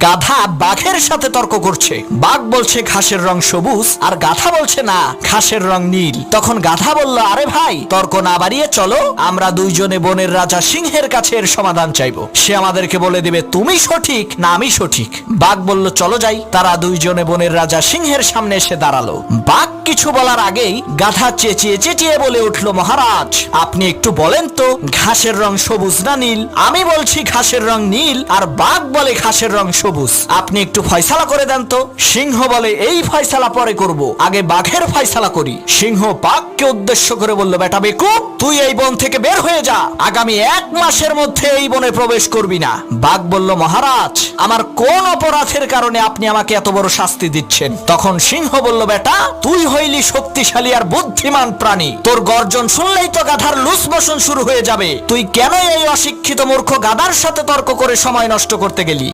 গাধা বাঘের সাথে তর্ক করছে। বাঘ বলছে ঘাসের রং সবুজ, আর গাধা বলছে না, ঘাসের রং নীল। তখন গাধা বলল, আরে ভাই, তর্ক না বাড়িয়ে চলো, আমরা দুইজনে বনের রাজা সিংহের কাছে এর সমাধান চাইবো। সে আমাদেরকে বলে দেবে তুমি সঠিক না আমি সঠিক। বাঘ বলল, চলো যাই। তারা দুইজনে বনের রাজা সিংহের সামনে এসে দাঁড়ালো। বাঘ কিছু বলার আগেই গাধা চেঁচিয়ে চেঁচিয়ে বলে উঠল, মহারাজ, আপনি একটু বলেন তো ঘাসের রং সবুজ না নীল? আমি বলছি ঘাসের রং নীল, আর বাঘ বলে ঘাসের রং সবুজ। আপনি একটু ফয়সালা করে দেন তো। সিংহ বলে, এই ফয়সালা পরে করব, আগে বাঘের ফয়সালা করি। সিংহ বাঘকে উদ্দেশ্য করে বলল, বেটা বেকুব, তুই এই বন থেকে বের হয়ে যা, আগামী 1 মাসের মধ্যে এই বনে প্রবেশ করবি না। বাঘ বলল, মহারাজ, আমার কোন অপরাধের কারণে আপনি আমাকে এত বড় শাস্তি দিচ্ছেন? তখন সিংহ বলল, বেটা, তুই হইলি শক্তিশালী আর বুদ্ধিমান প্রাণী, তোর গর্জন শুনলেই তো গাধার লুস মোশন শুরু হয়ে যাবে। তুই কেন এই অশিক্ষিত মূর্খ গাধার সাথে তর্ক করে সময় নষ্ট করতে গেলি?